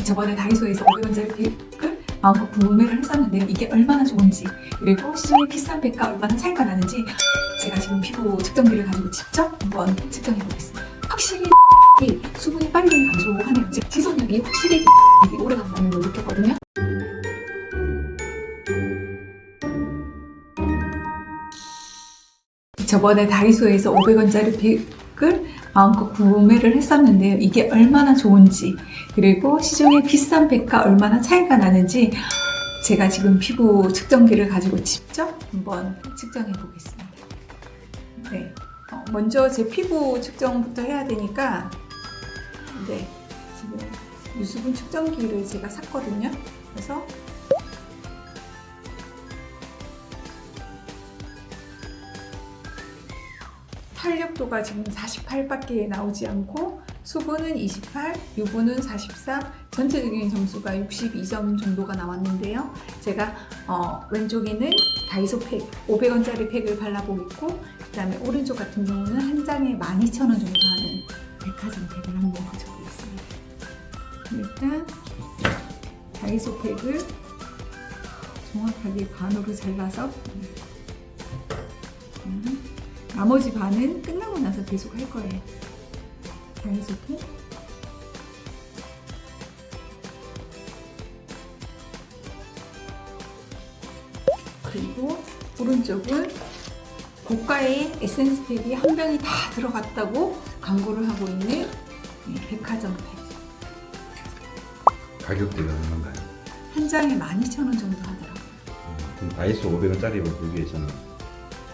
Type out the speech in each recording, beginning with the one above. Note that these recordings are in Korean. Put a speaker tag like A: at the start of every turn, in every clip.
A: 저번에 다이소에서 500원짜리 팩을 마음껏 구매를 했었는데요. 이게 얼마나 좋은지, 그리고 시중에 비싼 팩과 얼마나 차이가 나는지 제가 지금 피부 측정기를 가지고 직접 한번 측정해 보겠습니다. 확실히 수분이 빨리 감소하네요. 지속력이 확실히 오래 간다는 걸 느꼈거든요. 저번에 다이소에서 500원짜리 팩을 마음껏 구매를 했었는데요. 이게 얼마나 좋은지, 그리고 시중에 비싼 팩과 얼마나 차이가 나는지 제가 지금 피부 측정기를 가지고 직접 한번 측정해 보겠습니다. 네, 먼저 제 피부 측정부터 해야 되니까 지금 유수분 측정기를 제가 샀거든요. 그래서 탄력도가 지금 48밖에 나오지 않고 수분은 28, 유분은 43, 전체적인 점수가 62점 정도가 나왔는데요. 제가 왼쪽에는 다이소 팩, 500원짜리 팩을 발라보겠고, 그 다음에 오른쪽 같은 경우는 한 장에 12,000원 정도 하는 백화점 팩을 한번 붙여보겠습니다. 일단 다이소 팩을 정확하게 반으로 잘라서 나머지 반은 끝나고 나서 계속 할 거예요. 다이소 팩. 그리고 오른쪽은 고가의 에센스 팩이 한 병이 다 들어갔다고 광고를 하고 있는 백화점 팩.
B: 가격대가 얼마인가요?
A: 한 장에 12,000원 정도 하더라고요.
B: 그럼 다이소 500원짜리와 비교해서는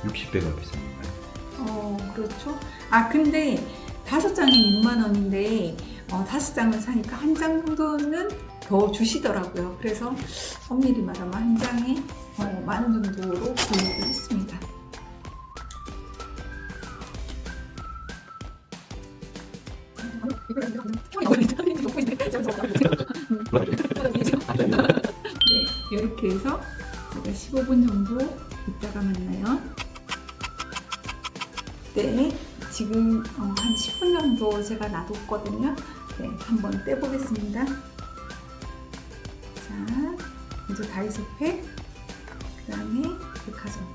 B: 60배가 비싼 건가요?
A: 그렇죠. 근데 5장에 6만원인데 5장을 사니까 한 장 정도는 더 주시더라고요. 그래서 엄밀히 말하면 한 장에 10,000원 정도로 구입을 했습니다. 네, 이렇게 해서 제가 15분 정도 있다가 만나요. 네, 지금 한 10분 정도 제가 놔뒀거든요. 네, 한번 떼보겠습니다. 자, 먼저 다이소 팩, 그 다음에 백화점.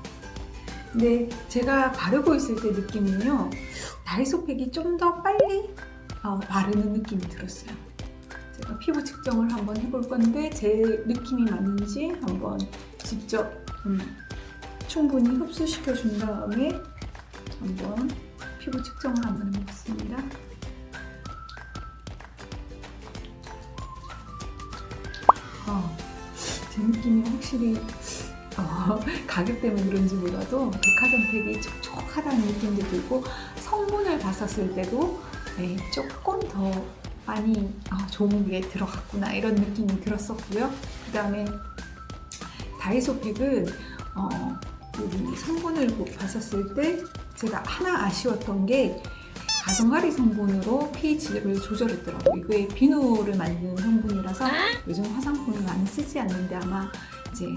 A: 근데 제가 바르고 있을 때 느낌은요, 다이소 팩이 좀 더 빨리 바르는 느낌이 들었어요. 제가 피부 측정을 한번 해볼 건데 제 느낌이 맞는지 한번 직접 충분히 흡수시켜 준 다음에 한번 피부 측정을 한번 해보겠습니다. 제 느낌이 확실히 가격 때문에 그런지 몰라도 백화점 팩이 촉촉하다는 느낌도 들고, 성분을 봤었을 때도 조금 더 많이 좋은 게 들어갔구나 이런 느낌이 들었었고요. 그 다음에 다이소 팩은 여기 성분을 봤었을 때 제가 하나 아쉬웠던 게 가성가리 성분으로 pH를 조절했더라고요. 이게 비누를 만드는 성분이라서 요즘 화장품을 많이 쓰지 않는데 아마 이제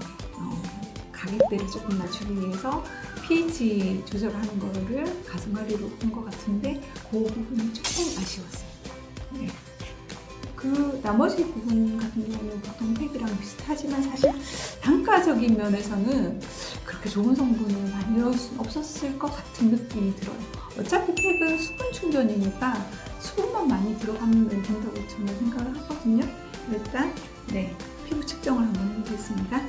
A: 가격대를 조금 낮추기 위해서 pH 조절하는 거를 가성가리로 한 것 같은데 그 부분이 조금 아쉬웠어요. 네. 그 나머지 부분 같은 경우는 보통 팩이랑 비슷하지만 사실 단가적인 면에서는 그렇게 좋은 성분을 많이 넣을 수 없었을 것 같은 느낌이 들어요. 어차피 팩은 수분 충전이니까 수분만 많이 들어가면 된다고 저는 생각을 하거든요. 일단 피부 측정을 한번 해보겠습니다.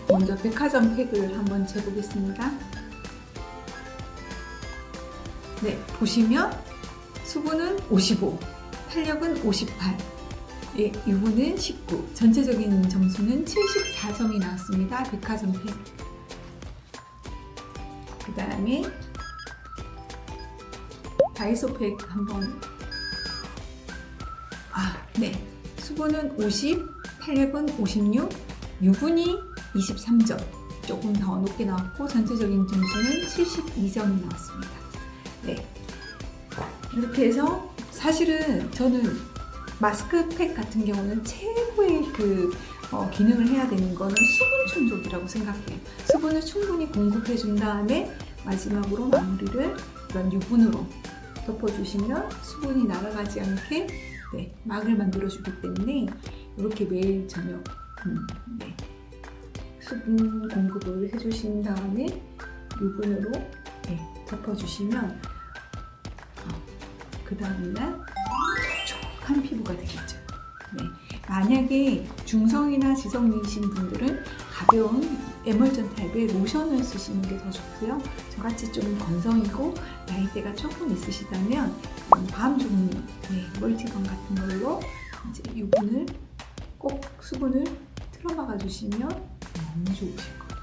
A: 먼저 백화점 팩을 한번 재보겠습니다. 보시면 수분은 55, 탄력은 58, 유분은 19, 전체적인 점수는 74점이 나왔습니다. 백화점 팩. 그 다음에 다이소 팩 한번 수분은 50, 탄력은 56, 유분이 23점, 조금 더 높게 나왔고 전체적인 점수는 72점이 나왔습니다. 이렇게 해서 사실은 저는 마스크팩 같은 경우는 최고의 기능을 해야 되는 거는 수분 충족이라고 생각해요. 수분을 충분히 공급해 준 다음에 마지막으로 마무리를 이런 유분으로 덮어주시면 수분이 날아가지 않게 네, 막을 만들어주기 때문에 이렇게 매일 저녁 네, 수분 공급을 해주신 다음에 유분으로 네, 덮어주시면 그 다음날 촉촉한 피부가 되겠죠. 네. 만약에 중성이나 지성이신 분들은 가벼운 에멀전 타입의 로션을 쓰시는 게 더 좋고요. 저같이 좀 건성이고 나이대가 조금 있으시다면 밤 종류, 네, 멀티건 같은 걸로 이제 유분을 꼭 수분을 틀어막아 주시면 너무 좋으실 거예요.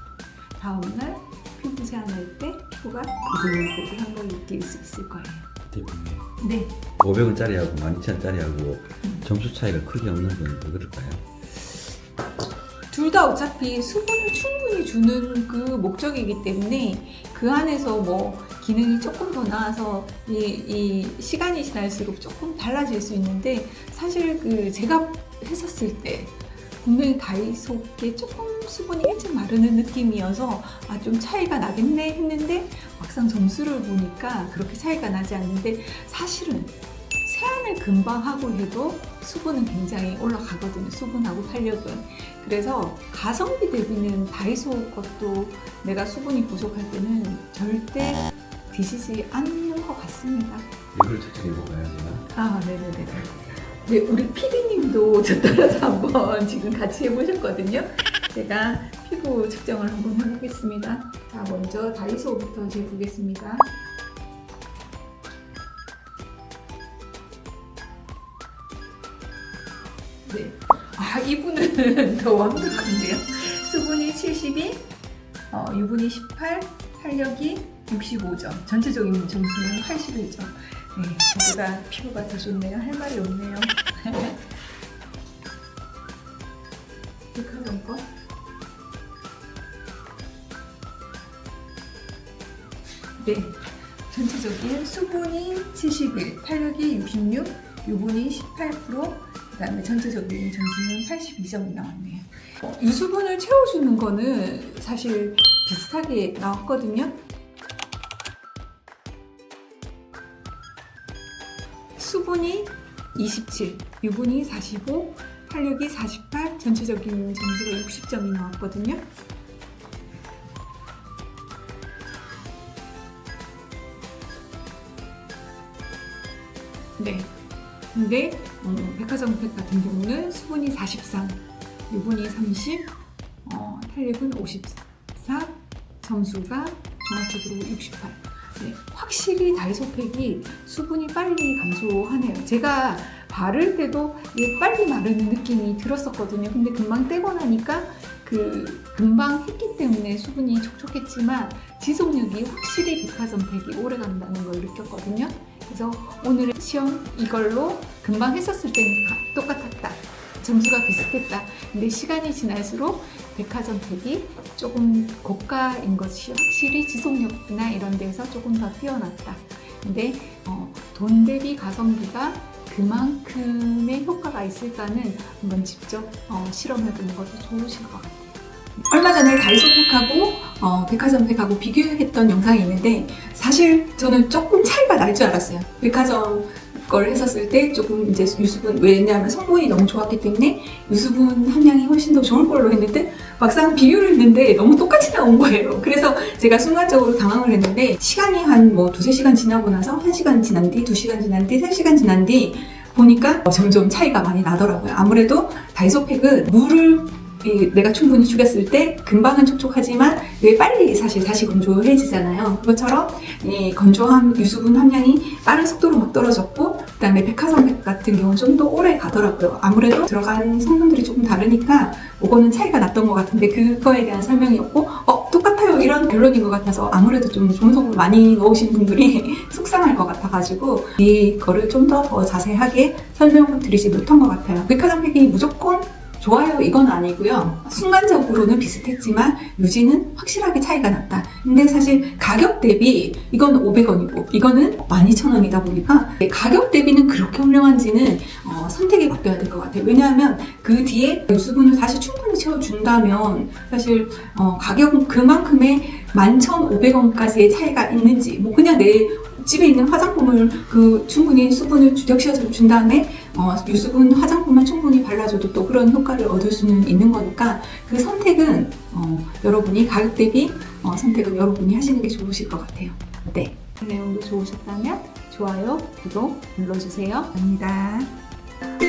A: 다음날 피부 세안할 때 피부가 보들보들한 걸 느낄 수 있을 거예요.
B: 대표님,
A: 네.
B: 500원짜리하고 12,000원짜리하고 점수 차이가 크게 없는 건 왜 그럴까요?
A: 둘 다 어차피 수분을 충분히 주는 그 목적이기 때문에 그 안에서 뭐 기능이 조금 더 나아서 이 시간이 지날수록 조금 달라질 수 있는데 사실 그 제가 했었을 때 분명히 다이소께 조금 수분이 일찍 마르는 느낌이어서 좀 차이가 나겠네 했는데 막상 점수를 보니까 그렇게 차이가 나지 않는데 사실은 세안을 금방 하고 해도 수분은 굉장히 올라가거든요. 수분하고 탄력은. 그래서 가성비 대비는 다이소 것도 내가 수분이 부족할 때는 절대 드시지 않는 것 같습니다.
B: 이걸 측정해볼까요, 제가?
A: 네네네. 네, 우리 PD님도 저 따라서 한번 지금 같이 해보셨거든요. 제가 피부 측정을 한번 해보겠습니다. 자, 먼저 다이소부터 재보겠습니다. 네. 이분은 더 완벽한데요. 수분이 72, 유분이 18, 탄력이 65점. 전체적인 점수는 81점. 네, 저보다 피부가 더 좋네요. 할 말이 없네요. 이렇게 거. 네, 전체적인 수분이 71, 탄력이 66, 유분이 18%, 그 다음에 전체적인 점수는 82점이 나왔네요. 유수분을 채워주는 거는 사실 비슷하게 나왔거든요. 수분이 27, 유분이 45, 탄력이 48, 전체적인 점수가 60점이 나왔거든요. 네. 근데 백화점팩 같은 경우는 수분이 43, 유분이 30, 탄력은 54, 점수가 종합적으로 68. 네, 확실히 다이소팩이 수분이 빨리 감소하네요. 제가 바를 때도 빨리 마르는 느낌이 들었었거든요. 근데 금방 떼고 나니까 금방 했기 때문에 수분이 촉촉했지만 지속력이 확실히 백화점팩이 오래 간다는 걸 느꼈거든요. 그래서 오늘 시험 이걸로 금방 했었을 때는 똑같았다. 점수가 비슷했다. 근데 시간이 지날수록 백화점팩이 조금 고가인 것이 확실히 지속력이나 이런 데서 조금 더 뛰어났다. 근데 돈 대비 가성비가 그만큼의 효과가 있을까는 한번 직접 실험해보는 것도 좋으실 것 같아요. 얼마 전에 다이소팩하고 백화점팩하고 비교했던 영상이 있는데 사실 저는 조금 차이가 날 줄 알았어요. 백화점 걸 했었을 때 조금 이제 유수분, 왜냐하면 성분이 너무 좋았기 때문에 유수분 함량이 훨씬 더 좋을 걸로 했는데 막상 비교를 했는데 너무 똑같이 나온 거예요. 그래서 제가 순간적으로 당황을 했는데 시간이 한 두세 시간 지나고 나서 1시간 지난 뒤, 2시간 지난 뒤, 3시간 지난 뒤 보니까 점점 차이가 많이 나더라고요. 아무래도 다이소팩은 물을 내가 충분히 죽였을 때 금방은 촉촉하지만 왜 빨리 사실 다시 건조해지잖아요. 그것처럼 이 건조한 유수분 함량이 빠른 속도로 막 떨어졌고 그 다음에 백화점팩 같은 경우는 좀 더 오래 가더라고요. 아무래도 들어간 성분들이 조금 다르니까 그거는 차이가 났던 것 같은데 그거에 대한 설명이었고 똑같아요 이런 결론인 것 같아서 아무래도 좀 좋은 성분 많이 넣으신 분들이 속상할 것 같아가지고 이거를 좀 더 자세하게 설명드리지 못한 것 같아요. 백화점팩이 무조건 좋아요 이건 아니고요. 순간적으로는 비슷했지만 유지는 확실하게 차이가 났다. 근데 사실 가격 대비 이거는 500원이고 이거는 12,000원이다 보니까 가격 대비는 그렇게 훌륭한지는 선택이 바뀌어야 될 것 같아요. 왜냐하면 그 뒤에 유수분을 다시 충분히 채워준다면 사실 가격은 그만큼의 11,500원까지의 차이가 있는지 그냥 내
C: 집에 있는 화장품을 충분히 수분을 적셔서 준 다음에 유수분 화장품만 충분히 발라줘도 또 그런 효과를 얻을 수는 있는 거니까 그 선택은 여러분이 가격 대비 선택은 여러분이 하시는 게 좋으실 것 같아요. 네,
A: 내용도 좋으셨다면 좋아요, 구독 눌러주세요.
C: 감사합니다.